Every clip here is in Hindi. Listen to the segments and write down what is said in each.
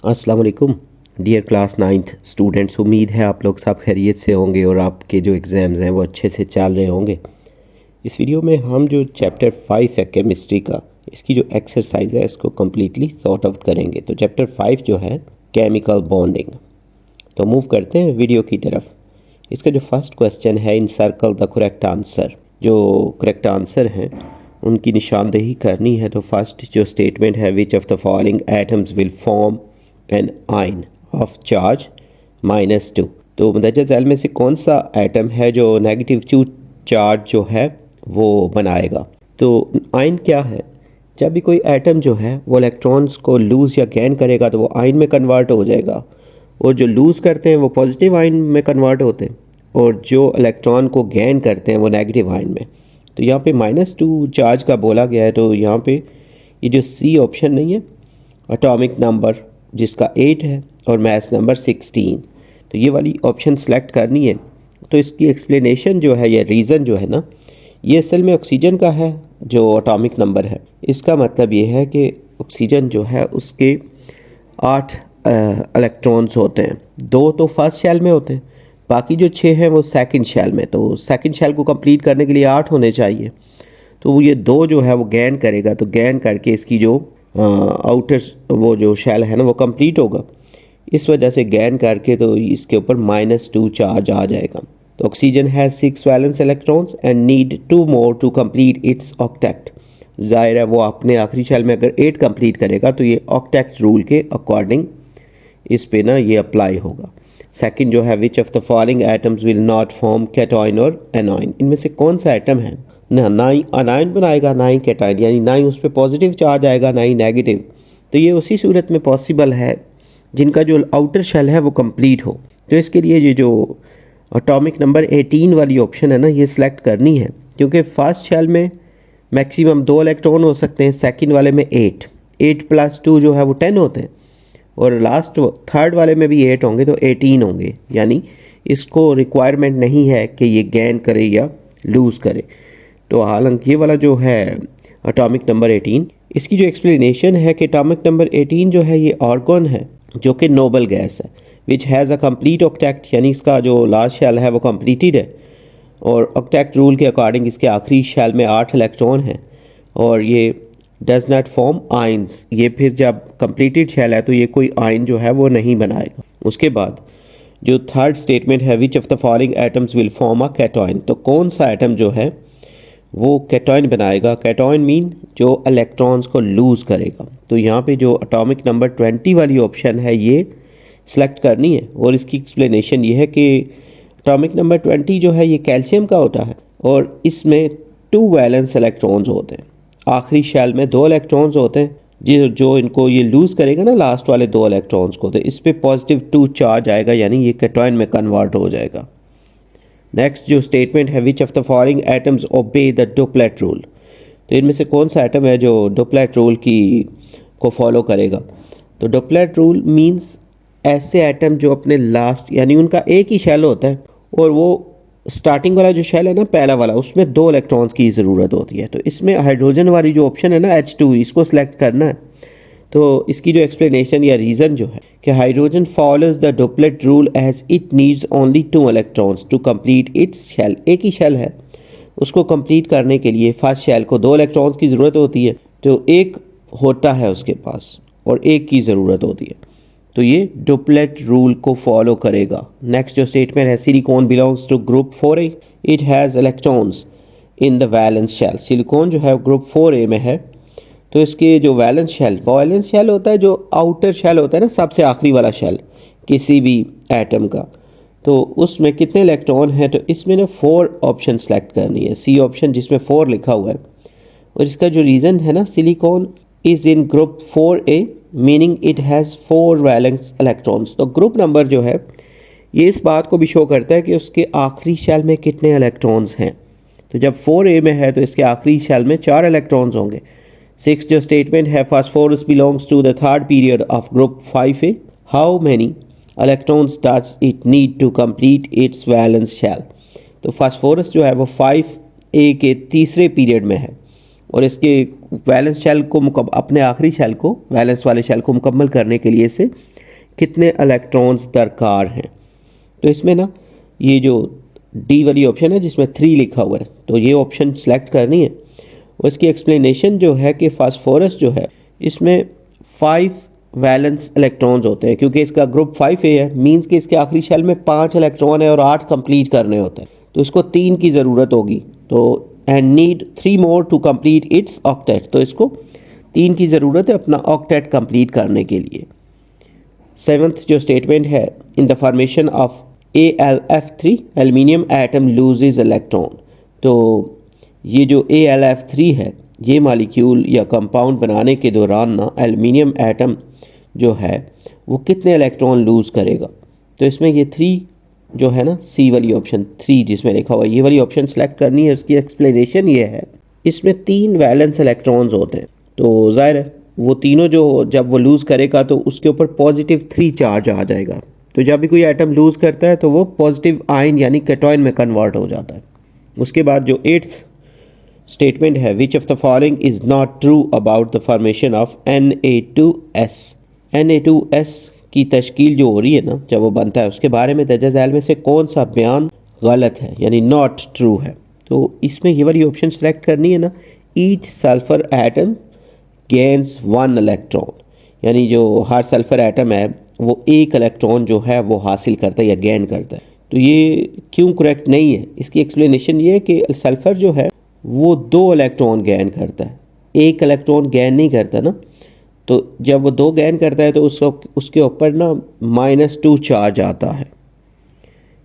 अस्सलाम वालेकुम डियर क्लास 9th स्टूडेंट्स। उम्मीद है आप लोग सब खैरियत से होंगे और आपके जो एग्ज़ाम्स हैं वो अच्छे से चल रहे होंगे। इस वीडियो में हम जो चैप्टर 5 है केमिस्ट्री का, इसकी जो एक्सरसाइज है इसको कम्प्लीटली सॉर्ट आउट करेंगे। तो चैप्टर 5 जो है केमिकल बॉन्डिंग, तो मूव करते हैं वीडियो की तरफ। इसका जो फर्स्ट क्वेश्चन है, इन सर्कल द करेक्ट आंसर। जो करेक्ट आंसर हैं उनकी निशानदेही करनी है। तो फर्स्ट जो स्टेटमेंट है, which of the following atoms will form an ion of charge -2। तो मंदरजा झैल में से कौन सा एटम है जो नेगेटिव चार्ज जो है वो बनाएगा। तो आयन क्या है? जब भी कोई एटम जो है वो इलेक्ट्रॉन्स को लूज़ या गेन करेगा तो वो आयन में कन्वर्ट हो जाएगा, और जो लूज़ करते हैं वो पॉजिटिव आयन में कन्वर्ट होते हैं, और जो इलेक्ट्रॉन को गेन करते हैं वो नेगेटिव आयन में। तो यहाँ पे -2 चार्ज का बोला गया है, तो यहाँ पे ये जो सी ऑप्शन नहीं है, एटॉमिक नंबर जिसका 8 है और मास नंबर 16, तो ये वाली ऑप्शन सेलेक्ट करनी है। तो इसकी एक्सप्लेनेशन जो है या रीज़न जो है ना, ये असल में ऑक्सीजन का है जो एटॉमिक नंबर है। इसका मतलब ये है कि ऑक्सीजन जो है उसके 8 इलेक्ट्रॉन्स होते हैं। 2 तो फर्स्ट शेल में होते हैं, बाकी जो 6 हैं वो सेकंड शेल में। तो सेकंड शेल को कंप्लीट करने के लिए 8 होने चाहिए। तो ये 2 जो है वो गेन करेगा, तो गेन करके इसकी जो आउटर वो जो शेल है ना वो कंप्लीट होगा। इस वजह से गेन करके तो इसके ऊपर -2 चार्ज आ जाएगा। तो oxygen has 6 valence electrons and need 2 more to complete its octet. जाहिर है वो अपने आखिरी शेल में अगर 8 कंप्लीट करेगा तो ये ऑक्टेट रूल के अकॉर्डिंग इस पे ना ये अप्लाई होगा। सेकंड जो है, which of the following atoms will not form cation और एनायन। इनमें से कौन सा एटम है ना ही अनायन बनाएगा ना ही कैटायन, यानी ना ही उस पर पॉजिटिव चार्ज आएगा ना ही नेगेटिव। तो ये उसी सूरत में पॉसिबल है जिनका जो आउटर शेल है वो कंप्लीट हो। तो इसके लिए ये जो एटॉमिक नंबर 18 वाली ऑप्शन है ना, ये सिलेक्ट करनी है, क्योंकि फर्स्ट शेल में मैक्सिमम 2 इलेक्ट्रॉन हो सकते हैं, सेकंड वाले में 8 + 2 जो है वो 10 होते हैं, और लास्ट थर्ड वाले में भी 8 होंगे तो 18 होंगे। यानी इसको रिक्वायरमेंट नहीं है कि ये गेन करे या लूज़ करे। तो हालांकि ये वाला जो है एटॉमिक नंबर 18, इसकी जो एक्सप्लेनेशन है कि एटॉमिक नंबर 18 जो है ये आर्गन है जो कि नोबल गैस है, which has a complete octet, यानी इसका जो लास्ट शेल है वो कंप्लीटेड है, और ऑक्टेट रूल के अकॉर्डिंग इसके आखिरी शेल में 8 इलेक्ट्रॉन हैं, और ये डज नॉट फॉर्म आयंस। ये फिर जब कंप्लीटेड शेल है तो ये कोई आयन जो है वो नहीं बनाएगा। उसके बाद जो थर्ड स्टेटमेंट है, which of the following atoms will form a cation. तो कौन सा एटम जो है वो कैटायन बनाएगा। कैटायन मीन जो इलेक्ट्रॉन्स को लूज़ करेगा। तो यहाँ पे जो एटॉमिक नंबर 20 वाली ऑप्शन है ये सिलेक्ट करनी है, और इसकी एक्सप्लेनेशन ये है कि एटॉमिक नंबर 20 जो है ये कैल्शियम का होता है, और इसमें 2 वैलेंस इलेक्ट्रॉन्स होते हैं। आखिरी शेल में 2 इलेक्ट्रॉन्स होते हैं जो इनको ये लूज़ करेगा ना, लास्ट वाले 2 इलेक्ट्रॉन्स को, तो इस पर +2 चार्ज आएगा, यानी ये कैटायन में कन्वर्ट हो जाएगा। नेक्स्ट जो स्टेटमेंट है, which of the following atoms obey the duplet rule. तो इनमें से कौन सा एटम है जो डुप्लेट रूल को फॉलो करेगा। तो डुप्लेट रूल मींस ऐसे एटम जो अपने लास्ट, यानी उनका एक ही शेल होता है, और वो स्टार्टिंग वाला जो शेल है ना पहला वाला, उसमें 2 इलेक्ट्रॉन्स की ज़रूरत होती है। तो इसमें हाइड्रोजन वाली जो ऑप्शन है ना H2, इसको सिलेक्ट करना है। तो इसकी जो एक्सप्लेनेशन या रीज़न जो है कि hydrogen follows the duplet rule as it needs only 2 electrons to complete its shell. एक ही शेल है, उसको कंप्लीट करने के लिए फर्स्ट शेल को 2 इलेक्ट्रॉन्स की ज़रूरत होती है, तो एक होता है उसके पास और एक की ज़रूरत होती है, तो ये डुप्लेट रूल को फॉलो करेगा। नेक्स्ट जो स्टेटमेंट है, silicon belongs to group 4A, it has electrons in the valence shell. Silicon जो है ग्रुप 4A में है, तो इसके जो वैलेंस शेल होता है, जो आउटर शेल होता है ना, सबसे आखिरी वाला शेल किसी भी एटम का, तो उसमें कितने इलेक्ट्रॉन हैं। तो इसमें ना 4 ऑप्शन सेलेक्ट करनी है, सी ऑप्शन जिसमें 4 लिखा हुआ है। और इसका जो रीज़न है ना, silicon is in group 4A meaning it has 4 valence electrons. तो ग्रुप नंबर जो है ये इस बात को भी शो करता है कि उसके आखिरी शेल में कितने इलेक्ट्रॉन्स हैं। तो जब 4A में है तो इसके आखिरी शेल में 4 इलेक्ट्रॉन्स होंगे। 6 जो स्टेटमेंट है, phosphorus belongs to the third period of group 5A, how many electrons does it need to complete its valence shell. तो फास्फोरस जो है वो 5A के तीसरे पीरियड में है, और इसके वैलेंस शेल को अपने आखिरी शेल को, वैलेंस वाले शेल को मुकम्मल करने के लिए से कितने इलेक्ट्रॉन्स दरकार हैं। तो इसमें ना ये जो डी वाली ऑप्शन है जिसमें 3 लिखा हुआ है, तो ये ऑप्शन सेलेक्ट करनी है। और इसकी एक्सप्लेनेशन जो है कि फास्फोरस जो है इसमें 5 वैलेंस इलेक्ट्रॉन्स होते हैं, क्योंकि इसका ग्रुप 5A है, मींस कि इसके आखिरी शेल में 5 इलेक्ट्रॉन है और 8 कंप्लीट करने होते हैं, तो इसको 3 की ज़रूरत होगी। तो and need 3 more to complete its octet, तो इसको 3 की ज़रूरत है अपना ऑक्टेट कंप्लीट करने के लिए। 7th जो स्टेटमेंट है, in the formation of AlF3 aluminium atom loses electron. तो ये जो AlF3 है, ये मालिक्यूल या कंपाउंड बनाने के दौरान ना एल्यूमिनियम एटम जो है वो कितने इलेक्ट्रॉन लूज़ करेगा। तो इसमें ये 3 जो है ना, सी वाली ऑप्शन 3 जिसमें लिखा हुआ है, ये वाली ऑप्शन सेलेक्ट करनी है। इसकी एक्सप्लेनेशन ये है, इसमें 3 वैलेंस इलेक्ट्रॉन्स होते हैं, तो ज़ाहिर है वो तीनों जो जब वो लूज़ करेगा तो उसके ऊपर +3 चार्ज आ जाएगा। तो जब भी कोई एटम लूज़ करता है तो वो पॉजिटिव आयन यानी कैटॉयन में कन्वर्ट हो जाता है। उसके बाद जो 8th स्टेटमेंट है, which of the following is not true about the formation of Na2S। Na2S की तश्कील जो हो रही है ना, जब वो बनता है, उसके बारे में दर्ज झैल में से कौन सा बयान गलत है यानी नॉट ट्रू है। तो इसमें ये वाली ऑप्शन सेलेक्ट करनी है ना, each sulphur atom gains 1 electron, यानी जो हर सल्फर एटम है वो 1 इलेक्ट्रॉन जो है वो हासिल करता है या गेन करता है। तो ये क्यों करेक्ट नहीं है, इसकी एक्सप्लेनेशन ये है कि सल्फर जो है वो 2 इलेक्ट्रॉन गेन करता है, 1 इलेक्ट्रॉन गेन नहीं करता ना। तो जब वो 2 गेन करता है तो उसके ऊपर ना -2 चार्ज आता है।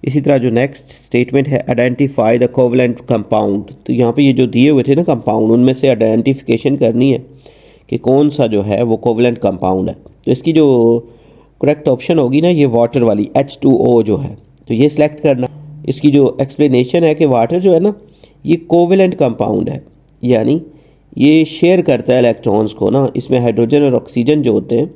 इसी तरह जो नेक्स्ट स्टेटमेंट है, आइडेंटिफाई द कोवेलेंट कंपाउंड। तो यहाँ पे ये जो दिए हुए थे ना कंपाउंड, उनमें से आइडेंटिफिकेशन करनी है कि कौन सा जो है वो कोवेलेंट कंपाउंड है। तो इसकी जो करेक्ट ऑप्शन होगी ना, ये वाटर वाली H2O जो है, तो ये सिलेक्ट करना। इसकी जो एक्सप्लेनेशन है कि वाटर जो है ना ये कोवेलेंट कंपाउंड है, यानी ये शेयर करता है इलेक्ट्रॉन्स को ना, इसमें हाइड्रोजन और ऑक्सीजन जो होते हैं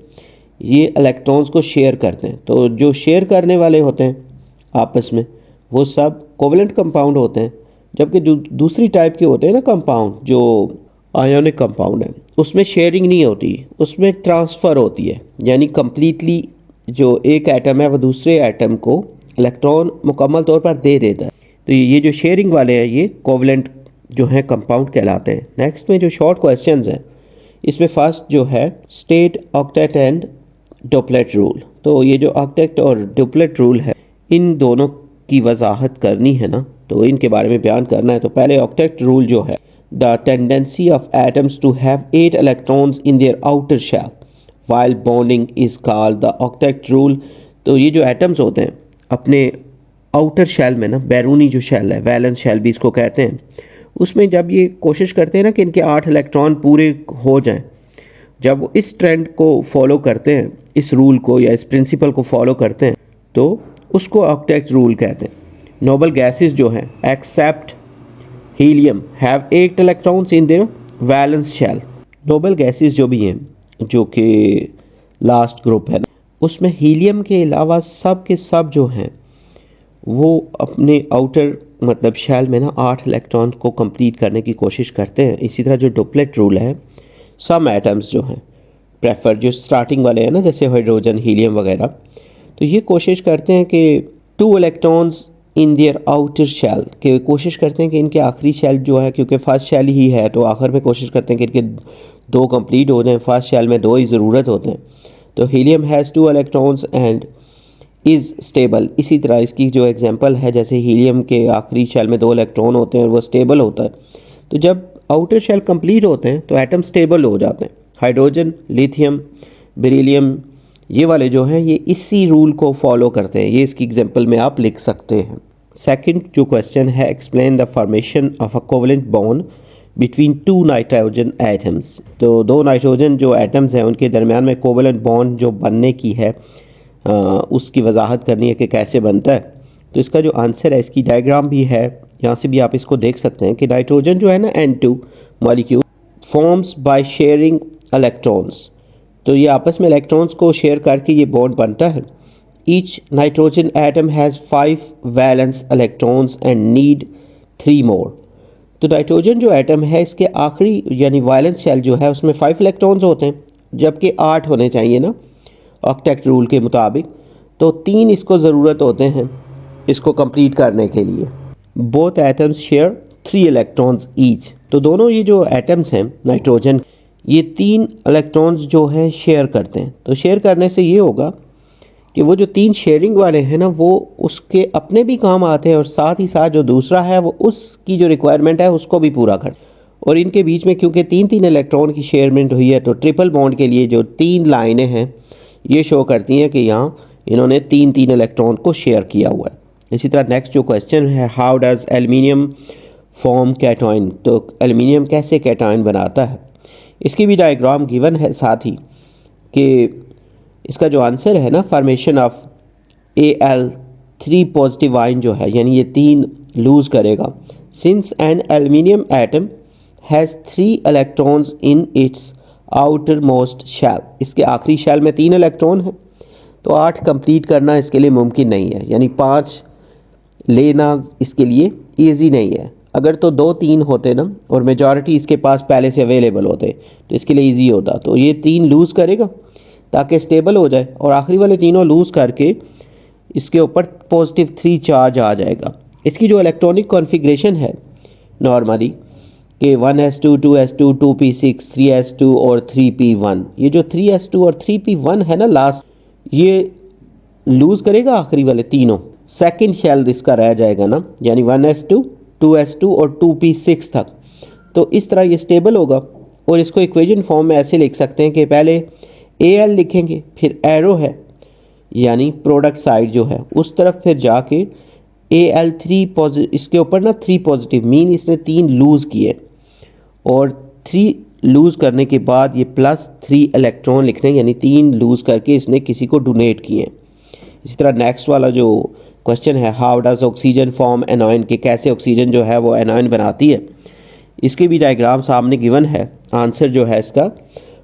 ये इलेक्ट्रॉन्स को शेयर करते हैं। तो जो शेयर करने वाले होते हैं आपस में वो सब कोवेलेंट कंपाउंड होते हैं, जबकि जो दूसरी टाइप के होते हैं ना कंपाउंड, जो आयोनिक कंपाउंड है, उसमें शेयरिंग नहीं होती, उसमें ट्रांसफ़र होती है, यानी कम्प्लीटली जो एक एटम है वो दूसरे एटम को इलेक्ट्रॉन मुकम्मल तौर पर दे देता है। तो ये जो शेयरिंग वाले हैं ये कोवेलेंट जो है कंपाउंड कहलाते हैं। नेक्स्ट में जो शॉर्ट क्वेश्चंस हैं, इसमें फर्स्ट जो है state octet and duplet rule. तो ये जो ऑक्टेट और डुप्लेट रूल है, इन दोनों की वजाहत करनी है ना, तो इनके बारे में बयान करना है। तो पहले ऑक्टेट रूल जो है, the tendency of atoms to have 8 electrons in their outer shell while bonding is called the octet rule. तो ये जो एटम्स होते हैं अपने आउटर शेल में ना, बैरूनी जो शेल है, वैलेंस शेल भी इसको कहते हैं, उसमें जब ये कोशिश करते हैं ना कि इनके 8 इलेक्ट्रॉन पूरे हो जाएं, जब वो इस ट्रेंड को फॉलो करते हैं, इस रूल को या इस प्रिंसिपल को फॉलो करते हैं, तो उसको ऑक्टेट रूल कहते हैं। नोबल गैसेस जो हैं except helium have 8 electrons in their valence shell. Noble gases जो भी हैं, जो कि लास्ट ग्रुप है, उसमें हीलियम के अलावा सब के सब जो हैं वो अपने आउटर मतलब शेल में ना 8 इलेक्ट्रॉन को कंप्लीट करने की कोशिश करते हैं। इसी तरह जो डुप्लेट रूल है, सम एटम्स जो हैं प्रेफर, जो स्टार्टिंग वाले हैं ना जैसे हाइड्रोजन, हीलियम वगैरह, तो ये कोशिश करते हैं कि 2 electrons in their outer shell, के कोशिश करते हैं कि इनके आखिरी शेल जो है, क्योंकि फर्स्ट शेल ही है तो आखिर में कोशिश करते हैं कि इनके 2 कंप्लीट हो जाएं, फर्स्ट शेल में 2 ही ज़रूरत होते हैं। तो helium has 2 electrons and is stable. इसी तरह इसकी जो एग्जांपल है, जैसे हीलियम के आखिरी शेल में 2 इलेक्ट्रॉन होते हैं और वो स्टेबल होता है, तो जब आउटर शेल कंप्लीट होते हैं तो एटम स्टेबल हो जाते हैं। हाइड्रोजन, लिथियम, बेरिलियम, ये वाले जो हैं ये इसी रूल को फॉलो करते हैं। ये इसकी एग्जांपल में आप लिख सकते हैं। सेकंड जो क्वेश्चन है, explain the formation of a covalent bond between 2 nitrogen atoms. तो 2 नाइट्रोजन जो एटम्स हैं उनके दरमियान में कोवेलेंट बॉन्ड जो बनने की है उसकी वजाहत करनी है कि कैसे बनता है। तो इसका जो आंसर है, इसकी डायग्राम भी है, यहाँ से भी आप इसको देख सकते हैं कि नाइट्रोजन जो है ना N2 molecule forms by sharing electrons. तो ये आपस में इलेक्ट्रॉन्स को शेयर करके ये बॉन्ड बनता है। Each nitrogen atom has 5 valence electrons and need 3 मोर। तो नाइट्रोजन जो एटम है इसके आखिरी यानी वायलेंस शेल जो है उसमें 5 इलेक्ट्रॉन्स होते हैं, जबकि 8 होने चाहिए ना ऑक्टेट रूल के मुताबिक। तो 3 इसको ज़रूरत होते हैं इसको कंप्लीट करने के लिए। Both atoms share 3 electrons each. तो दोनों ये जो एटम्स हैं नाइट्रोजन, ये 3 इलेक्ट्रॉन्स जो हैं शेयर करते हैं। तो शेयर करने से ये होगा कि वो जो 3 शेयरिंग वाले हैं ना वो उसके अपने भी काम आते हैं और साथ ही साथ जो दूसरा है वो उसकी जो रिक्वायरमेंट है उसको भी पूरा कर। और इनके बीच में क्योंकि 3 इलेक्ट्रॉन की शेयरमेंट हुई है तो ट्रिपल बॉन्ड के लिए जो 3 लाइनें हैं ये शो करती हैं कि यहाँ इन्होंने 3 इलेक्ट्रॉन को शेयर किया हुआ है। इसी तरह नेक्स्ट जो क्वेश्चन है, how does aluminium form cation. तो एल्युमिनियम कैसे कैटायन बनाता है, इसकी भी डायग्राम गिवन है साथ ही कि इसका जो आंसर है ना formation of Al3 positive ion जो है यानी ये 3 लूज करेगा। Since an aluminium atom has 3 electrons in its outer most shell, इसके आखिरी शेल में 3 इलेक्ट्रॉन है तो 8 कंप्लीट करना इसके लिए मुमकिन नहीं है, यानी 5 लेना इसके लिए ईजी नहीं है। अगर तो 2-3 होते ना और मेजॉरिटी इसके पास पहले से अवेलेबल होते तो इसके लिए ईजी होता। तो ये 3 लूज़ करेगा ताकि स्टेबल हो जाए और आखिरी वाले तीनों लूज़ करके इसके ऊपर पॉजिटिव 3 चार्ज आ जाएगा। इसकी जो इलेक्ट्रॉनिक कॉन्फ़िगरेशन है नॉर्मली कि 1s2, 2s2, 2p6, 3s2 और 3p1, ये जो 3s2 और 3p1 है ना लास्ट, ये लूज़ करेगा आखिरी वाले तीनों, सेकंड शेल इसका रह जाएगा ना यानी 1s2, 2s2 और 2p6 तक। तो इस तरह ये स्टेबल होगा और इसको इक्वेशन फॉर्म में ऐसे लिख सकते हैं कि पहले Al लिखेंगे, फिर एरो है यानी प्रोडक्ट साइड जो है उस तरफ, फिर जाके Al3 पॉजिटिव, इसके ऊपर ना 3 पॉजिटिव मीन इसने 3 लूज़ किए और 3 लूज़ करने के बाद ये +3 इलेक्ट्रॉन लिखने यानी 3 लूज़ करके इसने किसी को डोनेट किए। इसी तरह नेक्स्ट वाला जो क्वेश्चन है, how does oxygen form anion, के कैसे ऑक्सीजन जो है वो एनायन बनाती है, इसके भी डायग्राम सामने गिवन है। आंसर जो है इसका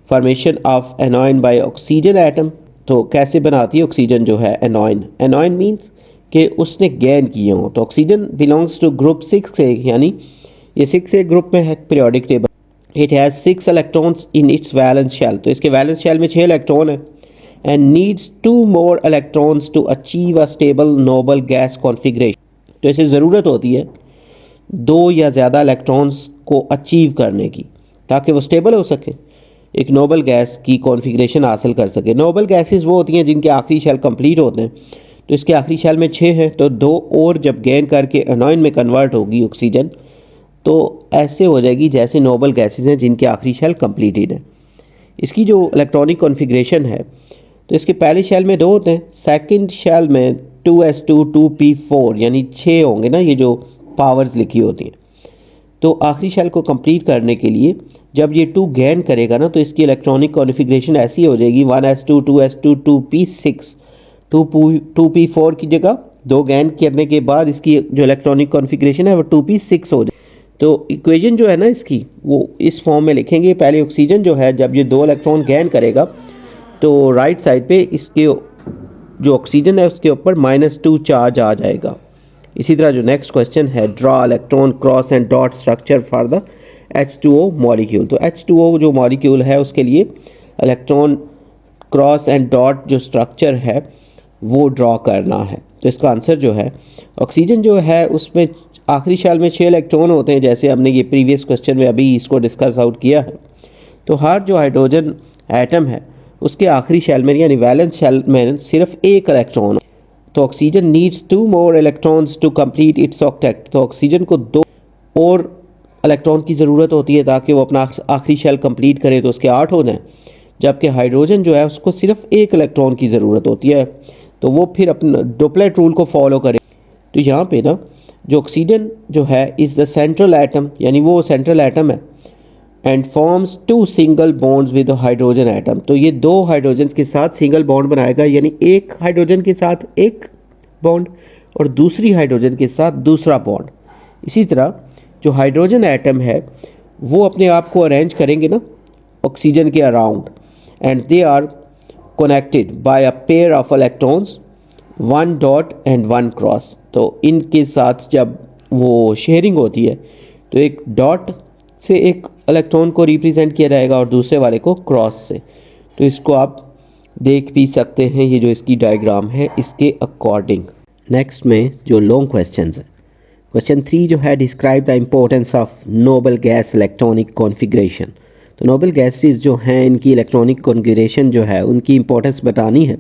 formation of anion by oxygen atom. तो कैसे बनाती है ऑक्सीजन जो है एनायन, एनायन मीन्स कि उसने गेन किए हों। तो ऑक्सीजन बिलोंग्स टू ग्रुप 6 से, यानी ये 6 ग्रुप में है periodic table. It has 6 electrons in its valence shell, तो इसके वैलेंस शेल में 6 इलेक्ट्रॉन है। And needs 2 more electrons to achieve a stable noble gas configuration. तो इसे ज़रूरत होती है 2 या ज़्यादा इलेक्ट्रॉन्स को अचीव करने की ताकि वो स्टेबल हो सके, एक नोबल गैस की कॉन्फ़िगरेशन हासिल कर सके। नोबल गैसेस वो होती हैं जिनके आखिरी शेल कंप्लीट होते हैं। तो इसके आखिरी शेल में 6 हैं, तो 2 और जब गेन करके एनायन में कन्वर्ट होगी ऑक्सीजन तो ऐसे हो जाएगी जैसे नोबल गैसेस हैं जिनके आखिरी शेल कंप्लीटेड है। इसकी जो इलेक्ट्रॉनिक कॉन्फ़िगरेशन है तो इसके पहले शेल में 2 होते हैं, सेकंड शेल में 2s2, 2p4 यानी 6 होंगे ना, ये जो पावर्स लिखी होती हैं। तो आखिरी शेल को कंप्लीट करने के लिए जब ये 2 गेन करेगा ना तो इसकी इलेक्ट्रॉनिक कॉन्फ़िगरेशन ऐसी हो जाएगी 1s2, 2s2, 2p6, 2p4 की जगह 2 गेन करने के बाद इसकी जो इलेक्ट्रॉनिक कॉन्फ़िगरेशन है वो 2p6 हो जाए। तो इक्वेशन जो है ना इसकी वो इस फॉर्म में लिखेंगे। पहले ऑक्सीजन जो है जब ये 2 इलेक्ट्रॉन गेन करेगा तो राइट साइड पे इसके जो ऑक्सीजन है उसके ऊपर -2 चार्ज आ जाएगा। इसी तरह जो नेक्स्ट क्वेश्चन है, draw electron cross and dot structure for the H2O molecule. तो H2O जो मॉलिक्यूल है उसके लिए इलेक्ट्रॉन क्रॉस एंड डॉट जो स्ट्रक्चर है वो ड्रॉ करना है। तो इसका आंसर जो है, ऑक्सीजन जो है उसमें आखिरी शेल में 6 इलेक्ट्रॉन होते हैं जैसे हमने ये प्रीवियस क्वेश्चन में अभी इसको डिस्कस आउट किया है। तो हर जो हाइड्रोजन एटम है उसके आखिरी शेल में यानी वैलेंस शेल में सिर्फ 1 इलेक्ट्रॉन। तो oxygen needs 2 more electrons to complete its octet. तो ऑक्सीजन को 2 और इलेक्ट्रॉन की ज़रूरत होती है ताकि वो अपना आखिरी शेल कंप्लीट करे तो उसके 8 हो जाए, जबकि हाइड्रोजन जो है उसको सिर्फ 1 इलेक्ट्रॉन की ज़रूरत होती है तो वो फिर अपना डुप्लेट रूल को फॉलो करे। तो यहाँ पे ना जो ऑक्सीजन जो है इज़ द सेंट्रल एटम, यानी वो सेंट्रल एटम है and forms 2 single bonds with hydrogen atom. तो ये 2 हाइड्रोजन के साथ सिंगल बॉन्ड बनाएगा, यानी एक हाइड्रोजन के साथ एक बॉन्ड और दूसरी हाइड्रोजन के साथ दूसरा बॉन्ड। इसी तरह जो हाइड्रोजन एटम है वो अपने आप को अरेंज करेंगे ना ऑक्सीजन के around and they are connected by a pair of electrons, 1 dot and 1 cross. तो इनके साथ जब वो शेयरिंग होती है तो एक डॉट से एक इलेक्ट्रॉन को रिप्रेजेंट किया जाएगा और दूसरे वाले को क्रॉस से। तो इसको आप देख भी सकते हैं, ये जो इसकी डायग्राम है इसके अकॉर्डिंग। नेक्स्ट में जो लॉन्ग क्वेश्चंस है, क्वेश्चन 3 जो है, describe the importance of noble gas electronic configuration. तो नोबल गैसेस जो हैं इनकी इलेक्ट्रॉनिक कॉन्फ़िगरेशन जो है उनकी इंपॉर्टेंस बतानी है।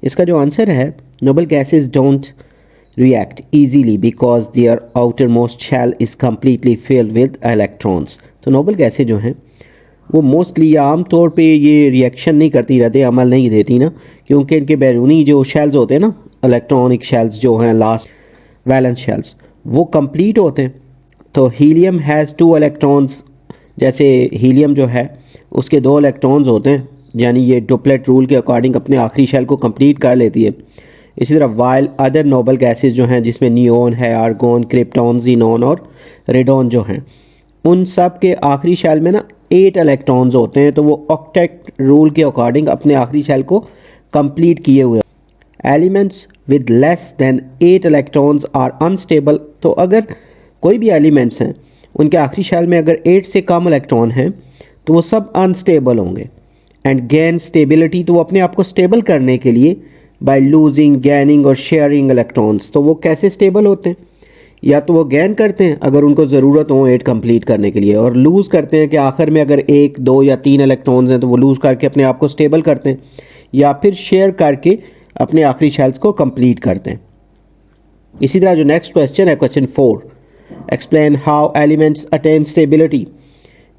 इसका जो आंसर है, noble gases don't react easily because their outermost shell is completely filled with electrons। तो नोबल गैसें जो हैं वो मोस्टली या आम तौर पे ये रिएक्शन नहीं करती, रद्द अमल नहीं देती ना, क्योंकि इनके बैरूनी जो शेल्स होते हैं ना, इलेक्ट्रॉनिक शेल्स जो हैं, लास्ट वैलेंस शेल्स, वो कंप्लीट होते हैं। तो हीलियम हैज़ 2 इलेक्ट्रॉन्स, जैसे हीलियम जो है उसके 2 इलेक्ट्रॉन्स होते हैं, यानी ये डुप्लेट रूल के अकॉर्डिंग अपने आखिरी शेल को कंप्लीट कर लेती है। इसी तरह वाइल अदर नोबल गैसेस जो हैं, जिसमें नियोन है, आर्गोन, क्रिप्टॉन, जीनोन और रेडोन जो हैं, उन सब के आखिरी शेल में ना 8 इलेक्ट्रॉन्स होते हैं। तो वो ऑक्टेट रूल के अकॉर्डिंग अपने आखिरी शेल को कंप्लीट किए हुए। Elements with less than 8 electrons are unstable. तो अगर कोई भी एलिमेंट्स हैं उनके आखिरी शेल में अगर 8 से कम इलेक्ट्रॉन हैं तो वो सब अनस्टेबल होंगे। एंड गेन स्टेबिलिटी, तो वो अपने आप को स्टेबल करने के लिए बाय लूजिंग, गैनिंग और शेयरिंग इलेक्ट्रॉन्स। तो वो कैसे स्टेबल होते हैं? या तो वो गैन करते हैं अगर उनको ज़रूरत हो 8 कंप्लीट करने के लिए, और लूज़ करते हैं कि आखिर में अगर 1, 2 या 3 इलेक्ट्रॉन्स हैं तो वो लूज़ करके अपने आप को स्टेबल करते हैं, या फिर शेयर करके अपने आखिरी शेल्स को कंप्लीट करते हैं। इसी तरह जो नेक्स्ट क्वेश्चन है, question 4, explain how elements attain stability.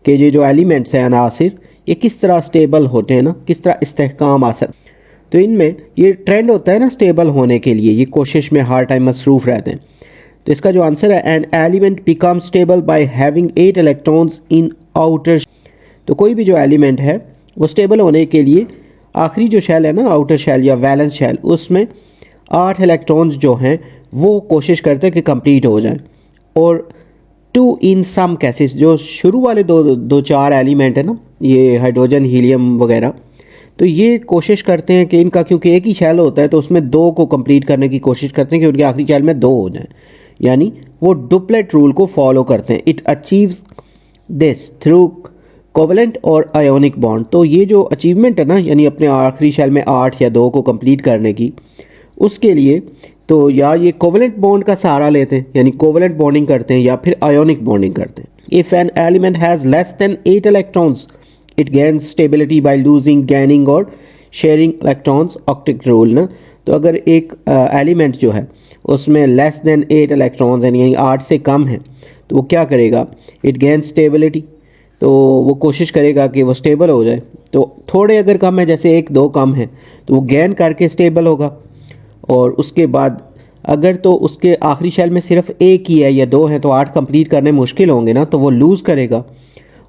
कि ये जो एलिमेंट्स हैं, अनासिर, ये किस तरह स्टेबल होते हैं ना, किस तरह इस्तेहकाम हासिल। तो इनमें ये ट्रेंड होता है ना स्टेबल होने के लिए, ये कोशिश में हर टाइम मसरूफ़ रहते हैं। तो इसका जो आंसर है, an element become stable by having 8 electrons in outer. तो कोई भी जो एलिमेंट है वो स्टेबल होने के लिए आखिरी जो शेल है ना, आउटर शेल या वैलेंस शेल, उसमें 8 इलेक्ट्रॉन्स जो हैं वो कोशिश करते हैं कि कंप्लीट हो जाए। और 2 इन सम केसेस, जो शुरू वाले दो चार एलिमेंट है ना, ये हाइड्रोजन, हीलियम वगैरह, तो ये कोशिश करते हैं कि इनका, क्योंकि एक ही शेल होता है तो उसमें 2 को कंप्लीट करने की कोशिश करते हैं कि उनके आखिरी शेल में 2 हो जाएं, यानी वो डुप्लेट रूल को फॉलो करते हैं। It achieves this through covalent और आयोनिक बॉन्ड। तो ये जो अचीवमेंट है ना, यानी अपने आखिरी शेल में 8 या 2 को कंप्लीट करने की, उसके लिए तो या ये कोवलेंट बॉन्ड का सहारा लेते हैं, यानी कोवलेंट बॉन्डिंग करते हैं, या फिर आयोनिक बॉन्डिंग करते हैं। If an element has less than 8 electrons it gains stability by losing, gaining और शेयरिंग इलेक्ट्रॉन्स, ऑक्टेट रूल ना। तो अगर एक एलिमेंट जो है उसमें लेस देन 8 इलेक्ट्रॉन्स यानी 8 से कम है, तो वो क्या करेगा, इट गेन्स स्टेबिलिटी, तो वो कोशिश करेगा कि वो स्टेबल हो जाए। तो थोड़े अगर कम है, जैसे 1, 2 कम है, तो वो गैन करके स्टेबल होगा। और उसके बाद अगर तो उसके आखिरी शेल में सिर्फ 1 ही है या 2 है, तो 8 कंप्लीट करने मुश्किल होंगे ना, तो वो लूज़ करेगा,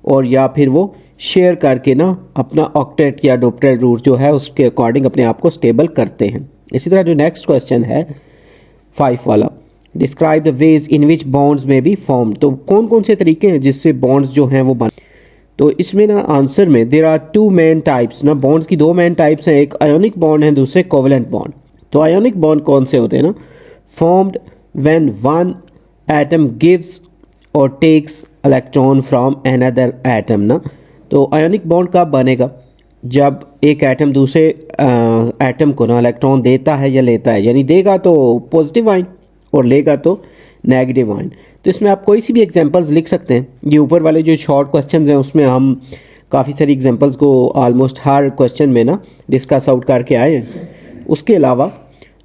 और या फिर वो शेयर करके ना अपना ऑक्टेट या डुप्लेट रूल जो है उसके अकॉर्डिंग अपने आप को स्टेबल करते हैं। इसी तरह जो नेक्स्ट क्वेश्चन है 5 वाला, describe the ways in which bonds में बी फॉर्म। तो कौन कौन से तरीके हैं जिससे बॉन्ड्स जो हैं वो बन। तो इसमें ना आंसर में देयर आर 2 मेन टाइप्स ना, बॉन्ड्स की 2 मेन टाइप्स हैं, एक आयोनिक बॉन्ड है, दूसरे कोवलेंट बॉन्ड। तो आयोनिक बॉन्ड कौन से होते हैं ना, formed when one atom gives और takes electron from another atom ना। तो आयोनिक बॉन्ड कब बनेगा, जब एक एटम दूसरे एटम को ना इलेक्ट्रॉन देता है या लेता है, यानी देगा तो पॉजिटिव आयन और लेगा तो नेगेटिव आयन। तो इसमें आप कोई सी भी एग्जांपल्स लिख सकते हैं। ये ऊपर वाले जो शॉर्ट क्वेश्चंस हैं उसमें हम काफ़ी सारी एग्जांपल्स को ऑलमोस्ट हर क्वेश्चन में ना डिस्कस आउट करके आए हैं। उसके अलावा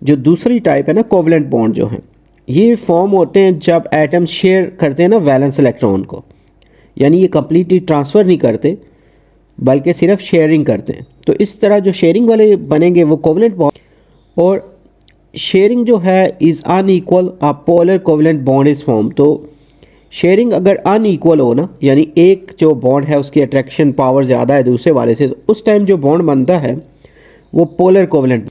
जो दूसरी टाइप है ना, कोवलेंट बॉन्ड जो है, ये फॉर्म होते हैं जब एटम शेयर करते हैं ना वैलेंस इलेक्ट्रॉन को, यानी ये कंप्लीटली ट्रांसफ़र नहीं करते बल्कि सिर्फ शेयरिंग करते हैं। तो इस तरह जो शेयरिंग वाले बनेंगे वो कोवलेंट बॉन्ड। और शेयरिंग जो है is unequal, a polar covalent bond is form. तो शेयरिंग अगर अनईक्वल हो ना, यानी एक जो बॉन्ड है उसकी अट्रैक्शन पावर ज़्यादा है दूसरे वाले से, तो उस टाइम जो बॉन्ड बनता है वो पोलर कोवलेंट।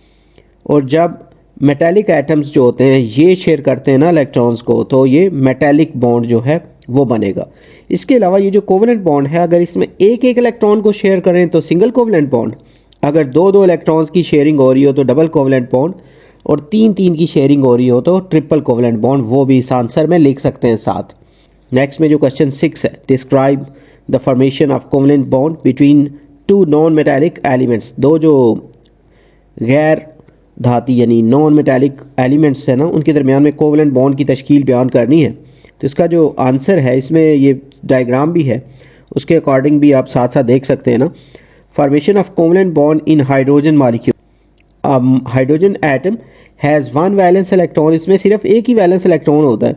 और जब मेटालिक एटम्स जो होते हैं ये शेयर करते हैं ना इलेक्ट्रॉन्स को, तो ये मेटालिक बॉन्ड जो है वो बनेगा। इसके अलावा ये जो कोवलेंट बॉन्ड है, अगर इसमें एक एक इलेक्ट्रॉन को शेयर करें तो सिंगल कोवलेंट बॉन्ड, अगर 2 इलेक्ट्रॉन्स की शेयरिंग हो रही हो तो डबल कोवलेंट बॉन्ड, और 3 की शेयरिंग हो रही हो तो ट्रिपल कोवलेंट बॉन्ड। वो भी इस आंसर में लिख सकते हैं साथ। नेक्स्ट में जो क्वेश्चन 6 है, describe the formation of covalent bond between two non metallic elements. दो जो गैर धाती यानी नॉन मेटालिक एलिमेंट्स है ना, उनके दरमियान में कोवलेंट बॉन्ड की तश्कील बयान करनी है। तो इसका जो आंसर है, इसमें ये डायग्राम भी है, उसके अकॉर्डिंग भी आप साथ साथ देख सकते हैं ना। Formation of covalent bond in hydrogen molecule. Hydrogen atom has one valence electron, इसमें सिर्फ एक ही वैलेंस इलेक्ट्रॉन होता है।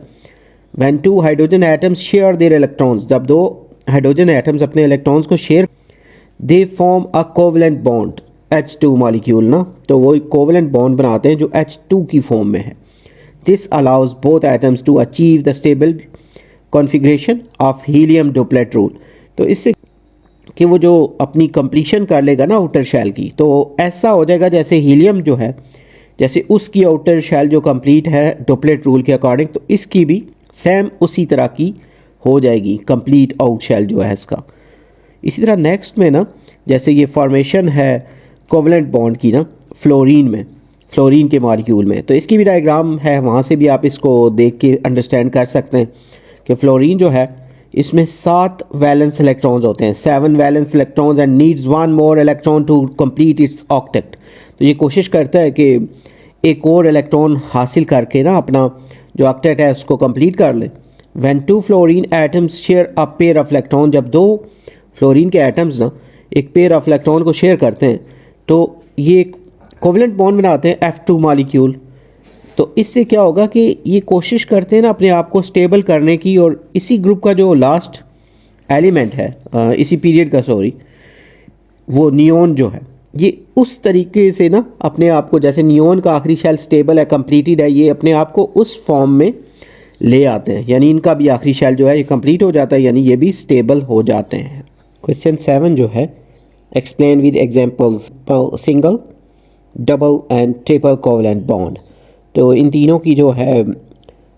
When two hydrogen atoms share their electrons, जब दो हाइड्रोजन एटम्स अपने इलेक्ट्रॉन्स को share, they form a covalent bond H2 molecule ना, तो वो कोवलेंट बॉन्ड बनाते हैं जो H2 की फॉर्म में है। This allows both atoms to achieve the stable configuration of helium duplet rule. तो इससे कि वो जो अपनी कंप्लीशन कर लेगा ना आउटर शेल की, तो ऐसा हो जाएगा जैसे हीलियम जो है, जैसे उसकी आउटर शेल जो कंप्लीट है डुप्लेट रूल के अकॉर्डिंग, तो इसकी भी सेम उसी तरह की हो जाएगी कंप्लीट आउट शेल जो है इसका। इसी तरह नेक्स्ट में ना, जैसे ये फॉर्मेशन है कोवलेंट बॉन्ड की ना फ्लोरीन में, फ्लोरीन के मॉलिक्यूल में, तो इसकी भी डायग्राम है, वहाँ से भी आप इसको देख के अंडरस्टैंड कर सकते हैं कि फ्लोरीन जो है इसमें 7 वैलेंस इलेक्ट्रॉन्स होते हैं, 7 valence electrons and needs 1 more electron to complete its octet. तो ये कोशिश करता है कि एक और इलेक्ट्रॉन हासिल करके ना अपना जो ऑक्टेट है उसको कंप्लीट कर ले। When two fluorine atoms share a pair of electron, जब दो फ्लोरीन के एटम्स ना एक पेयर ऑफ इलेक्ट्रॉन को शेयर करते हैं, तो ये एक कोवलेंट बॉन्ड बनाते हैं F2 मॉलिक्यूल। तो इससे क्या होगा कि ये कोशिश करते हैं ना अपने आप को स्टेबल करने की, और इसी ग्रुप का जो लास्ट एलिमेंट है इसी पीरियड का, सॉरी, वो नियोन जो है, ये उस तरीके से ना अपने आप को, जैसे नियोन का आखिरी शेल स्टेबल है, कंप्लीटेड है, ये अपने आप को उस फॉर्म में ले आते हैं, यानी इनका भी आखिरी शेल जो है ये कंप्लीट हो जाता है, यानी ये भी स्टेबल हो जाते हैं। क्वेश्चन 7 जो है, explain with examples single, double and triple covalent bond. तो इन तीनों की जो है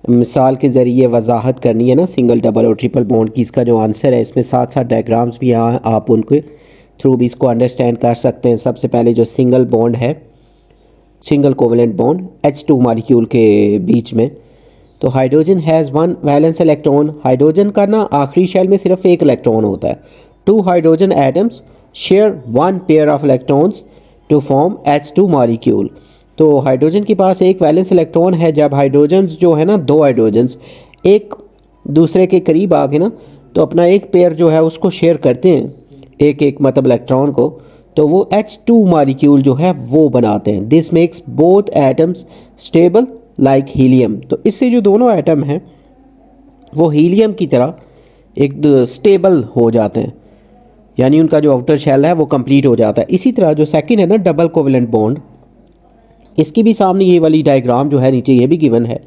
मिसाल के ज़रिए वजाहत करनी है ना, सिंगल, डबल और ट्रिपल बॉन्ड की। इसका जो आंसर है, इसमें साथ साथ डायग्राम्स भी यहाँ, आप उनके थ्रू भी इसको अंडरस्टैंड कर सकते हैं। सबसे पहले जो सिंगल बॉन्ड है, single covalent bond H2 molecule के बीच में, तो hydrogen has 1 valence electron, hydrogen का ना आखिरी शेल में सिर्फ एक इलेक्ट्रॉन होता है। 2 hydrogen atoms share 1 pair of electrons to form H2 molecule. तो हाइड्रोजन के पास एक वैलेंस इलेक्ट्रॉन है। जब हाइड्रोजन्स जो है ना, 2 हाइड्रोजन्स एक दूसरे के करीब आ गए ना, तो अपना एक पेयर जो है उसको शेयर करते हैं, एक एक मतलब इलेक्ट्रॉन को, तो वो H2 मॉलिक्यूल जो है वो बनाते हैं। This makes both atoms stable like helium. तो इससे जो दोनों एटम हैं वो हीलियम की तरह एक स्टेबल हो जाते हैं, यानी उनका जो आउटर शेल है वो कंप्लीट हो जाता है। इसी तरह जो सेकंड है ना, डबल कोवलेंट बॉन्ड, इसकी भी सामने ये वाली डायग्राम जो है नीचे ये भी गिवन है।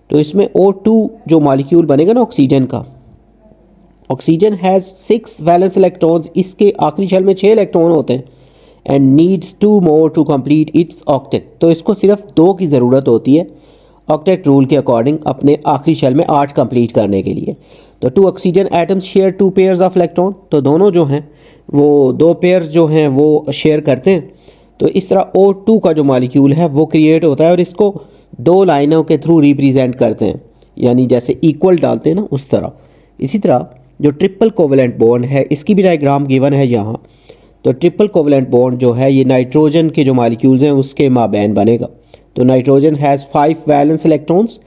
तो इसमें O2 जो मॉलिक्यूल बनेगा ना ऑक्सीजन का, ऑक्सीजन हैज़ 6 वैलेंस इलेक्ट्रॉन्स, इसके आखिरी शेल में 6 इलेक्ट्रॉन होते हैं, and needs 2 more to complete its octet. तो इसको सिर्फ 2 की ज़रूरत होती है ऑक्टेट रूल के अकॉर्डिंग अपने आखिरी शेल में 8 कंप्लीट करने के लिए। तो 2 oxygen atoms share 2 pairs of electron, तो दोनों जो हैं वो 2 पेयर्स जो हैं वो शेयर करते हैं। तो इस तरह O2 का जो मॉलिक्यूल है वो क्रिएट होता है, और इसको 2 लाइनों के थ्रू रिप्रेजेंट करते हैं, यानी जैसे इक्वल डालते हैं ना उस तरह। इसी तरह जो ट्रिपल कोवलेंट बॉन्ड है, इसकी भी डायग्राम गिवन है यहाँ। तो ट्रिपल कोवलेंट बॉन्ड जो है ये नाइट्रोजन के जो मॉलिक्यूल्स हैं उसके माबैन बनेगा। तो नाइट्रोजन हैज़ 5 वैलेंस इलेक्ट्रॉन्स,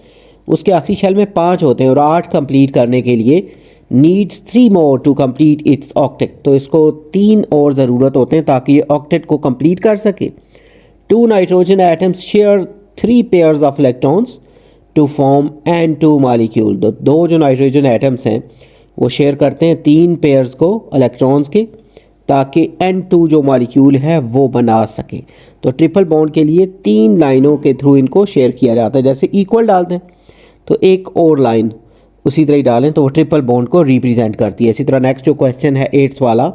उसके आखिरी शेल में 5 होते हैं, और 8 कंप्लीट करने के लिए needs 3 more to complete its octet. तो इसको 3 और ज़रूरत होते हैं ताकि ये ऑक्टेट को कंप्लीट कर सके। 2 nitrogen atoms share 3 pairs of electrons to form N2 molecule. तो 2 जो नाइट्रोजन एटम्स हैं वो शेयर करते हैं 3 पेयर्स को इलेक्ट्रॉन्स के, ताकि N2 जो मॉलिक्यूल है वो बना सके। तो ट्रिपल बॉन्ड के लिए 3 लाइनों के थ्रू इनको शेयर किया जाता है। जैसे इक्वल डालते हैं तो एक और लाइन उसी तरह ही डालें तो वो ट्रिपल बॉन्ड को रिप्रेजेंट करती है। इसी तरह नेक्स्ट जो क्वेश्चन है 8th वाला,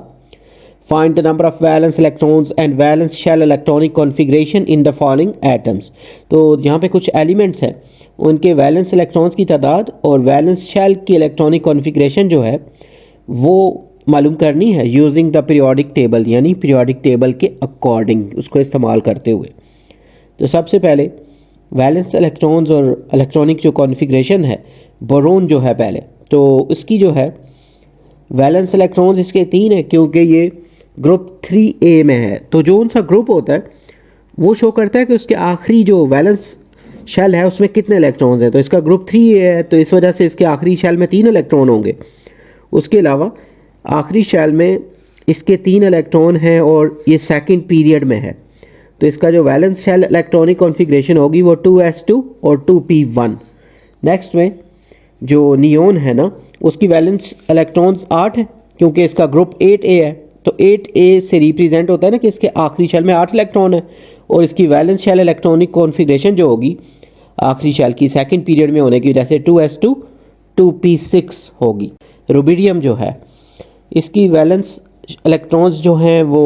find the number of valence electrons and valence shell electronic configuration in the following atoms. तो यहाँ पे कुछ एलिमेंट्स हैं, उनके वैलेंस इलेक्ट्रॉन्स की तादाद और वैलेंस शेल की इलेक्ट्रॉनिक कॉन्फ़िगरेशन जो है वो मालूम करनी है यूजिंग द पीरियोडिक टेबल, यानी पीरियोडिक टेबल के अकॉर्डिंग उसको इस्तेमाल करते हुए। तो सबसे पहले वैलेंस इलेक्ट्रॉन्स और इलेक्ट्रॉनिक जो कॉन्फ़िगरेशन है, बोरोन जो है पहले, तो इसकी जो है वैलेंस इलेक्ट्रॉन्स इसके 3 है क्योंकि ये ग्रुप 3A में है। तो जो उनका ग्रुप होता है वो शो करता है कि उसके आखिरी जो वैलेंस शेल है उसमें कितने इलेक्ट्रॉन्स हैं। तो इसका ग्रुप 3A है तो इस वजह से इसके आखिरी शेल में 3 इलेक्ट्रॉन होंगे। उसके अलावा आखिरी शेल में इसके 3 इलेक्ट्रॉन हैं और ये सेकंड पीरियड में है। तो इसका जो वैलेंस शेल इलेक्ट्रॉनिक कॉन्फ़िगरेशन होगी वो 2s2 और 2p1। नेक्स्ट में जो नियोन है ना उसकी वैलेंस इलेक्ट्रॉन्स 8 है क्योंकि इसका ग्रुप 8A है। तो 8A से रिप्रेजेंट होता है ना कि इसके आखिरी शेल में 8 इलेक्ट्रॉन है और इसकी वैलेंस शेल इलेक्ट्रॉनिक कॉन्फ़िगरेशन जो होगी आखिरी शेल की सेकंड पीरियड में होने की वजह से 2s2 2p6 होगी। रुबिडियम जो है इसकी वैलेंस इलेक्ट्रॉन्स जो हैं वो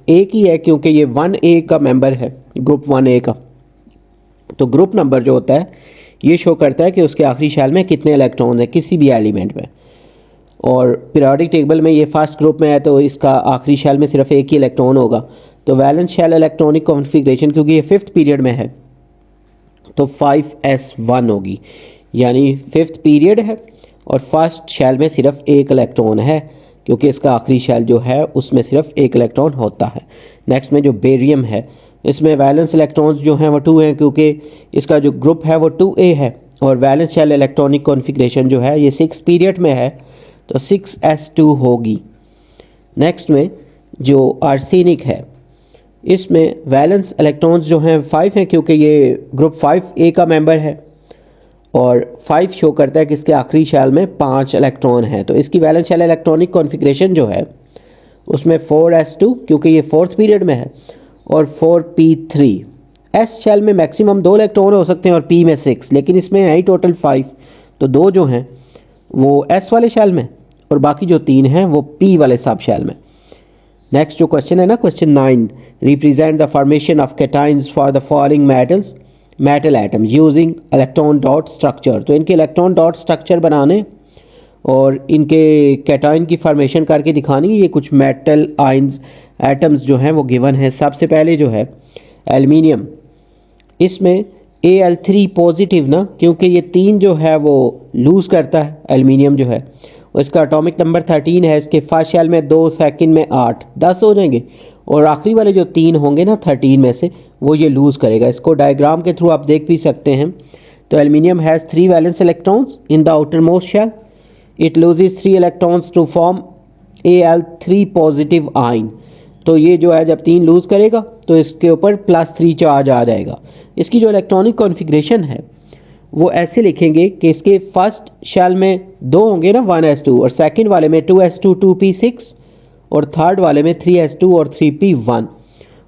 एक ही है क्योंकि ये 1A का मेंबर है, ग्रुप 1A का। तो ग्रुप नंबर जो होता है ये शो करता है कि उसके आखिरी शेल में कितने इलेक्ट्रॉन हैं किसी भी एलिमेंट में। और पीरियोडिक टेबल में ये फर्स्ट ग्रुप में है तो इसका आखिरी शेल में सिर्फ एक ही इलेक्ट्रॉन होगा। तो वैलेंस शेल इलेक्ट्रॉनिक कॉन्फ़िगरेशन क्योंकि ये 5th पीरियड में है तो 5s1 होगी, यानी 5th पीरियड है और फर्स्ट शेल में सिर्फ एक इलेक्ट्रॉन है क्योंकि इसका आखिरी शेल जो है उसमें सिर्फ एक इलेक्ट्रॉन होता है। नेक्स्ट में जो बेरियम है इसमें वैलेंस इलेक्ट्रॉन्स जो हैं वो 2 हैं क्योंकि इसका जो ग्रुप है वो 2A है और वैलेंस शेल इलेक्ट्रॉनिक कॉन्फ़िगरेशन जो है ये 6th पीरियड में है तो 6s2 होगी। नेक्स्ट में जो आर्सेनिक है इसमें वैलेंस इलेक्ट्रॉन्स जो हैं 5 हैं क्योंकि ये ग्रुप 5A का मेंबर है और 5 शो करता है कि इसके आखिरी शेल में 5 इलेक्ट्रॉन हैं। तो इसकी वैलेंस शेल इलेक्ट्रॉनिक कॉन्फ़िगरेशन जो है उसमें 4s2 क्योंकि ये 4th पीरियड में है और 4p3। s शेल में मैक्सिमम 2 इलेक्ट्रॉन हो सकते हैं और p में 6, लेकिन इसमें है ही टोटल 5। तो 2 जो हैं वो s वाले शेल में और बाकी जो 3 हैं वो p वाले सब शेल में। नेक्स्ट जो क्वेश्चन है ना question 9, represent the formation of cations for the following metal atom using electron dot structure. तो इनके इलेक्ट्रॉन डॉट स्ट्रक्चर बनाने और इनके कैटाइन की फॉर्मेशन करके दिखानी। ये कुछ मेटल आयंस एटम्स जो हैं वो गिवन है। सबसे पहले जो है एल्युमिनियम, इसमें Al3 पॉजिटिव ना क्योंकि ये 3 जो है वो लूज़ करता है एल्युमिनियम जो है और इसका एटॉमिक नंबर 13 है। इसके फर्स्ट शेल में 2, सेकंड में 8, 10 हो जाएंगे और आखिरी वाले जो 3 होंगे ना 13 में से वो ये लूज़ करेगा। इसको डायग्राम के थ्रू आप देख भी सकते हैं। तो aluminium has 3 valence electrons in the outer most shell, it loses 3 electrons to form Al3 positive ion. तो ये जो है जब 3 लूज़ करेगा तो इसके ऊपर +3 चार्ज आ जाएगा। इसकी जो इलेक्ट्रॉनिक कॉन्फ़िगरेशन है वो ऐसे लिखेंगे कि इसके फर्स्ट शेल में 2 होंगे ना 1s2 और सेकंड वाले में 2s2 2p6 और थर्ड वाले में 3s2 और 3p1।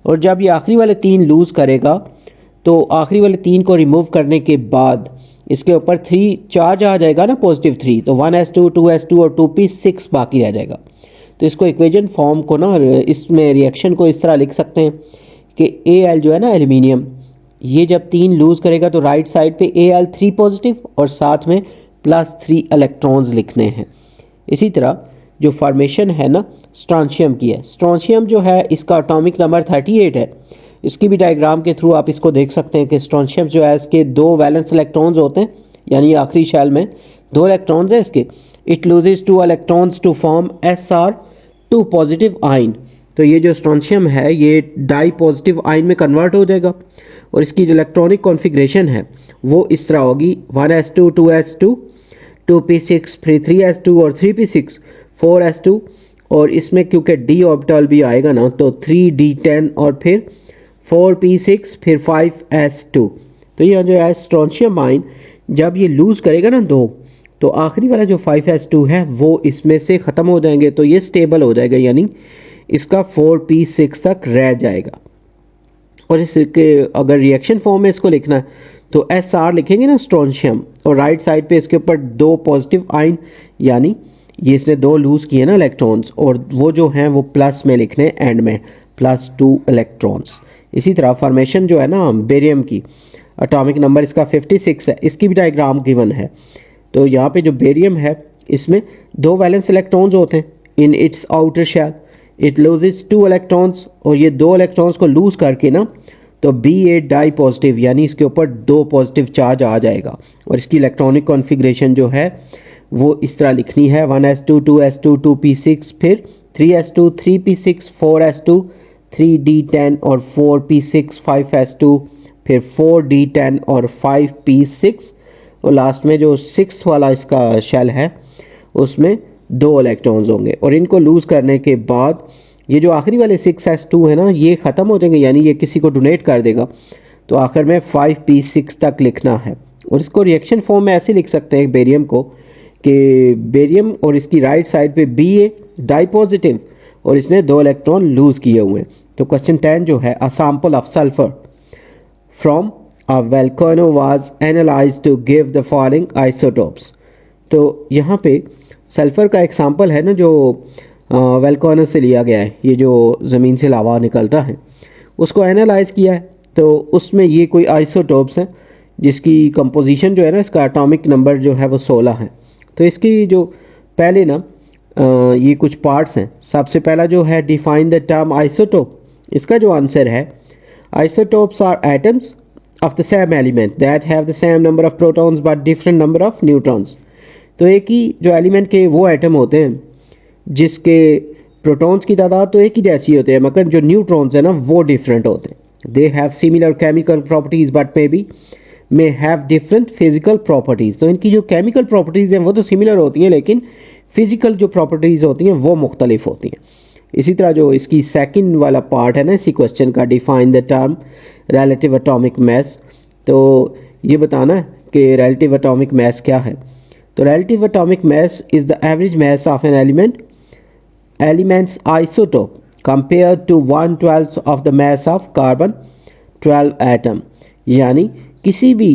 और जब ये आखिरी वाले 3 लूज़ करेगा तो आखिरी वाले 3 को रिमूव करने के बाद इसके ऊपर 3 चार्ज आ जाएगा ना पॉजिटिव 3, तो 1s2 2s2 और 2p6 बाकी रह जाएगा। तो इसको इक्वेशन फॉर्म को ना इसमें रिएक्शन को इस तरह लिख सकते हैं कि Al जो है ना एल्युमिनियम, ये जब 3 लूज़ करेगा तो राइट साइड पे Al3 पॉजिटिव और साथ में +3 इलेक्ट्रॉन्स लिखने हैं। इसी तरह जो फॉर्मेशन है ना स्ट्रॉन्शियम की है, स्ट्रॉन्शियम जो है इसका एटॉमिक नंबर 38 है। इसकी भी डायग्राम के थ्रू आप इसको देख सकते हैं कि स्ट्रॉन्शियम जो है इसके 2 वैलेंस इलेक्ट्रॉन्स होते हैं, यानी आखिरी शेल में 2 इलेक्ट्रॉन्स हैं इसके। It loses 2 electrons to form Sr2 positive ion. तो ये जो स्ट्रॉन्शियम है ये डाई पॉजिटिव आयन में कन्वर्ट हो जाएगा और इसकी जो इलेक्ट्रॉनिक कॉन्फ़िगरेशन है वो इस तरह होगी 1s2 2s2 2p6 फिर 3s2 और 3p6 4s2 और इसमें क्योंकि d ऑर्बिटल भी आएगा ना तो 3d10 और फिर 4p6 फिर 5s2। तो ये जो है स्ट्रॉन्शियम आयन जब ये लूज़ करेगा ना 2 तो आखिरी वाला जो 5s2 है वो इसमें से ख़त्म हो जाएंगे तो ये स्टेबल हो जाएगा, यानी इसका 4p6 तक रह जाएगा। और इसके अगर रिएक्शन फॉर्म में इसको लिखना है तो Sr लिखेंगे ना स्ट्रॉन्शियम और राइट साइड पे इसके ऊपर 2 पॉजिटिव आयन, यानी ये इसने 2 लूज़ किए ना इलेक्ट्रॉन्स और वो जो हैं वो प्लस में लिखने एंड में +2 इलेक्ट्रॉन्स। इसी तरह फॉर्मेशन जो है ना बेरियम की, एटॉमिक नंबर इसका 56 है, इसकी भी डायग्राम गिवन है। तो यहाँ पे जो बेरियम है इसमें 2 वैलेंस इलेक्ट्रॉन्स होते हैं in its outer shell, it loses 2 electrons और ये 2 इलेक्ट्रॉन्स को लूज़ करके ना तो B8 डाई पॉजिटिव, यानी इसके ऊपर 2 पॉजिटिव चार्ज आ जाएगा और इसकी इलेक्ट्रॉनिक कॉन्फ़िगरेशन जो है वो इस तरह लिखनी है 1s2 2s2 2p6 फिर 3s2 3p6 4s2 3d10 और 4p6 5s2 फिर 4d10 और 5p6 और लास्ट में जो 6 वाला इसका शेल है उसमें 2 इलेक्ट्रॉन्स होंगे और इनको लूज़ करने के बाद ये जो आखिरी वाले 6s2 है ना ये ख़त्म हो जाएंगे यानी ये किसी को डोनेट कर देगा तो आखिर में 5p6 तक लिखना है और इसको रिएक्शन फॉर्म में ऐसे लिख सकते हैं बेरियम को कि बेरियम और इसकी राइट साइड पे Ba डाई पॉजिटिव और इसने 2 इलेक्ट्रॉन लूज किए हुए हैं। तो क्वेश्चन 10 जो है a sample of sulphur from a volcano was analysed to give the following isotopes. तो यहाँ पे सल्फर का एक सैंपल है ना जो वोल्केनो से लिया गया है, ये जो ज़मीन से लावा निकलता है उसको एनालाइज किया है तो उसमें ये कोई आइसोटोप्स हैं जिसकी कंपोजिशन जो है ना इसका एटॉमिक नंबर जो है वो 16 है। तो इसकी जो पहले ना ये कुछ पार्ट्स हैं। सबसे पहला जो है डिफाइन द टर्म आइसोटोप। इसका जो आंसर है isotopes are atoms of the same element that have the same number of protons but different number of neutrons. तो एक ही जो एलिमेंट के वो एटम होते हैं जिसके प्रोटॉन्स की तादाद तो एक ही जैसी होती है मगर जो न्यूट्रॉन्स है ना वो डिफरेंट होते हैं। They have similar chemical properties but may have different physical properties. तो इनकी जो केमिकल प्रॉपर्टीज़ हैं वो तो सिमिलर होती हैं लेकिन फिजिकल जो प्रॉपर्टीज़ होती हैं वो मुख्तलिफ होती हैं। इसी तरह जो इसकी सेकंड वाला पार्ट है ना इसी क्वेश्चन का define the term relative atomic मास। तो ये बताना है कि रिलेटिव एटॉमिक मास क्या है। तो relative atomic mass is the average mass of an element's isotope compared to 1/12 of the mass of carbon 12 atom। यानी किसी भी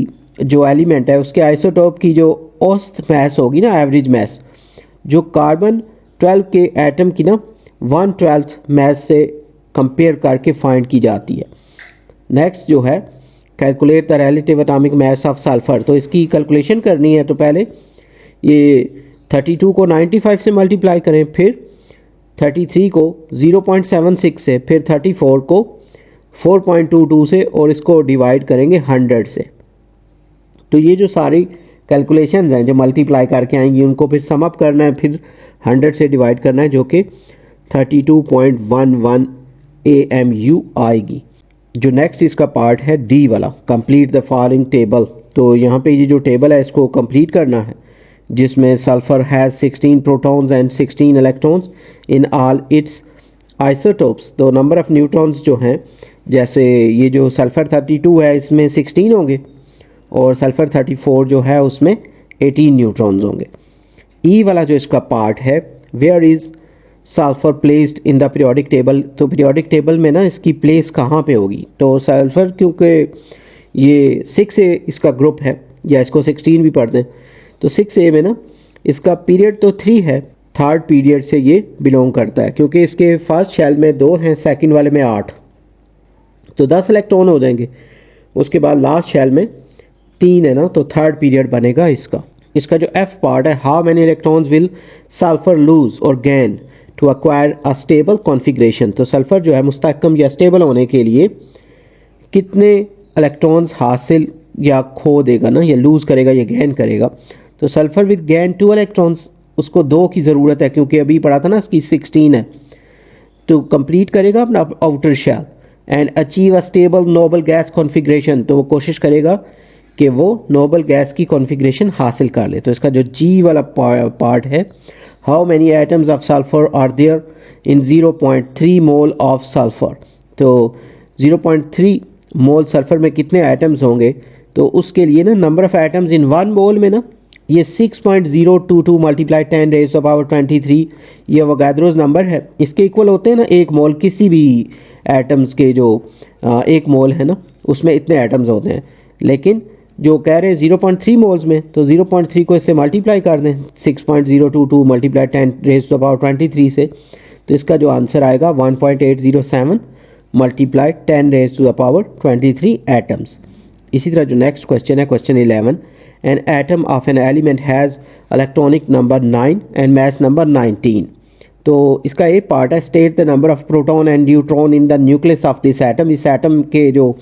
जो एलिमेंट है उसके आइसोटोप की जो औसत मास होगी ना एवरेज मास जो कार्बन 12 के एटम की ना 1/12 मास से कंपेयर करके फाइंड की जाती है। नेक्स्ट जो है calculate the relative atomic mass of sulphur. तो इसकी कैलकुलेशन करनी है तो पहले ये 32 को 95 से मल्टीप्लाई करें फिर 33 को 0.76 से फिर 34 को 4.22 से और इसको डिवाइड करेंगे 100 से। तो ये जो सारी कैलकुलेशंस हैं जो मल्टीप्लाई करके आएंगी उनको फिर सम अप करना है फिर 100 से डिवाइड करना है जो कि 32.11 AMU आएगी। जो नेक्स्ट इसका पार्ट है डी वाला कंप्लीट द फॉलोइंग टेबल। तो यहाँ पे ये जो टेबल है इसको कंप्लीट करना है जिसमें sulphur has 16 protons and 16 electrons in all it's isotopes. तो नंबर ऑफ न्यूट्रॉन्स जो हैं जैसे ये जो सल्फर 32 है इसमें 16 होंगे और सल्फर 34 जो है उसमें 18 न्यूट्रॉन्स होंगे। ई वाला जो इसका पार्ट है where is sulphur placed in the periodic table. तो पीरियोडिक टेबल में ना इसकी प्लेस कहाँ पे होगी। तो सल्फर क्योंकि ये 6A इसका ग्रुप है या इसको 16 भी पढ़ते हैं तो 6A में ना इसका पीरियड तो 3 है, थर्ड पीरियड से ये बिलोंग करता है क्योंकि इसके फर्स्ट शेल में 2 हैं सेकंड वाले में 8 तो 10 इलेक्ट्रॉन हो जाएंगे। उसके बाद लास्ट शेल में 3 है ना तो थर्ड पीरियड बनेगा इसका। इसका जो एफ पार्ट है how many electrons will sulphur lose और gain to acquire a stable configuration. तो सल्फर जो है मुस्तहकम या स्टेबल होने के लिए कितने इलेक्ट्रॉन्स हासिल या खो देगा ना या लूज़ करेगा या गेन करेगा। तो सल्फर विद गेन 2 इलेक्ट्रॉन्स उसको 2 की ज़रूरत है क्योंकि अभी पढ़ा था ना इसकी 16 है तो कंप्लीट करेगा अपना outer shell and achieve a stable noble gas configuration. तो वो कोशिश करेगा कि वो नोबल गैस की कॉन्फ़िगरेशन हासिल कर ले। तो इसका जो जी वाला पार्ट है how many atoms of sulphur are there in 0.3 mole of sulphur. तो 0.3 मोल सल्फर में कितने एटम्स होंगे तो उसके लिए ना नंबर ऑफ एटम्स इन 1 मोल में ना ये 6.022 मल्टीप्लाई 10 रेज़ टू पावर 23 ये वोगाद्रोस नंबर है। इसके इक्वल होते हैं ना 1 मोल किसी भी एटम्स के जो 1 मोल है ना उसमें इतने एटम्स होते हैं। लेकिन जो कह रहे हैं 0.3 मोल्स में तो 0.3 को इससे मल्टीप्लाई कर दें 6.022 मल्टीप्लाई 10 रेज़ टू पावर 23 से तो इसका जो आंसर आएगा 1.807 multiply 10 raise to the power 23 atoms. इसी तरह जो नेक्स्ट क्वेश्चन है question 11 an atom of an element has electronic number 9 and mass number 19। तो इसका एक पार्ट है state the number of proton and neutron in the nucleus of this atom. इस एटम के जो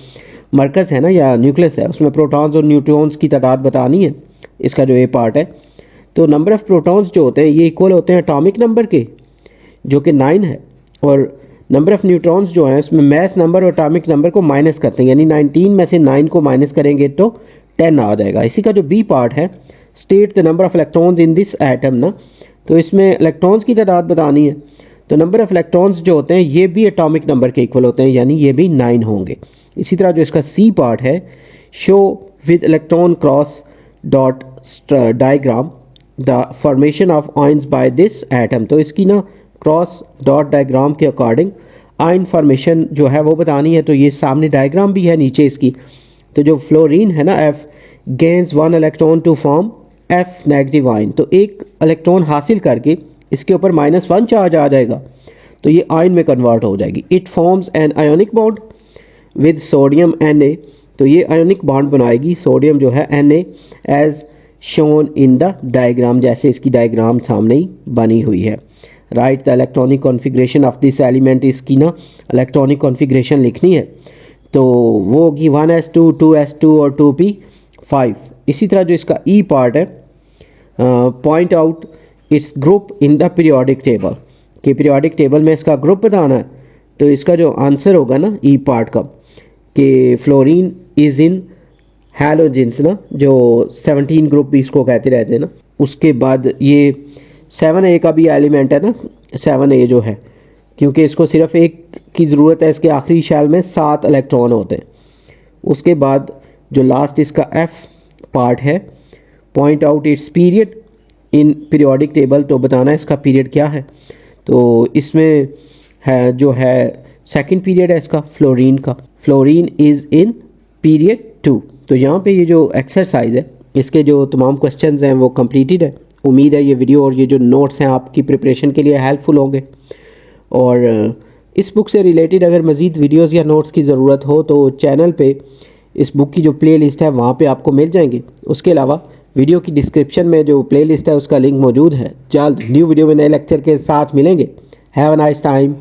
मरकज़ है ना या न्यूक्लियस है उसमें प्रोटॉन्स और न्यूट्रॉन्स की तादाद बतानी है। इसका जो ए पार्ट है तो नंबर ऑफ़ प्रोटॉन्स जो होते हैं ये इक्वल होते हैं एटॉमिक नंबर के, जो कि 9 है, और नंबर ऑफ़ न्यूट्रॉन्स जो हैं उसमें मैस नंबर और एटॉमिक नंबर को माइनस करते हैं, यानी 19 में से 9 को माइनस करेंगे तो 10 आ जाएगा। इसी का जो बी पार्ट है, state the number of electrons in this atom ना, तो इसमें इलेक्ट्रॉन्स की तादाद बतानी है। तो नंबर ऑफ़ इलेक्ट्रॉन्स जो होते हैं ये भी एटॉमिक नंबर के इक्वल होते हैं, यानी ये भी 9 होंगे। इसी तरह जो इसका सी पार्ट है, show with electron cross dot diagram the formation of ions by this atom. तो इसकी ना क्रॉस डॉट डायग्राम के अकॉर्डिंग आयन फॉर्मेशन जो है वो बतानी है। तो ये सामने डायग्राम भी है नीचे इसकी। तो जो फ्लोरीन है ना, F gains 1 electron to form F negative ion, तो एक इलेक्ट्रॉन हासिल करके इसके ऊपर -1 चार्ज आ जाएगा, तो ये आयन में कन्वर्ट हो जाएगी। It forms an ionic bond with sodium Na, तो ये आयोनिक बॉन्ड बनाएगी सोडियम जो है Na, as shown in the diagram, जैसे इसकी डायग्राम सामने ही बनी हुई है। Write the electronic configuration of this element, इसकी ना इलेक्ट्रॉनिक कॉन्फ़िगरेशन लिखनी है, तो वो होगी 1s2 2s2 और 2p5। इसी तरह जो इसका ई पार्ट है, point out its group in the periodic table, कि पीरियोडिक टेबल में इसका ग्रुप बताना है। तो इसका जो आंसर होगा ना ई पार्ट का, कि फ्लोरीन इज़ इन हैलोजेंस ना, जो 17 ग्रुप भी इसको कहते रहते हैं ना। उसके बाद ये 7a का भी एलिमेंट है ना, 7a जो है, क्योंकि इसको सिर्फ एक की ज़रूरत है, इसके आखिरी शेल में 7 इलेक्ट्रॉन होते हैं। उसके बाद जो लास्ट इसका F पार्ट है, point out it's period in periodic table, तो बताना है इसका पीरियड क्या है। तो इसमें है जो है सेकंड पीरियड है इसका फ्लोरीन का, फ्लोरीन इज़ इन पीरियड 2। तो यहाँ पे ये जो एक्सरसाइज है इसके जो तमाम क्वेश्चंस हैं वो कंप्लीटेड है। उम्मीद है ये वीडियो और ये जो नोट्स हैं आपकी प्रिपरेशन के लिए हेल्पफुल होंगे। और इस बुक से रिलेटेड अगर मज़ीद वीडियोस या नोट्स की ज़रूरत हो तो चैनल पे इस बुक की जो प्लेलिस्ट है वहाँ पे आपको मिल जाएंगे। उसके अलावा वीडियो की डिस्क्रिप्शन में जो प्लेलिस्ट है उसका लिंक मौजूद है। जल्द न्यू वीडियो में नए लेक्चर के साथ मिलेंगे। Have a nice time.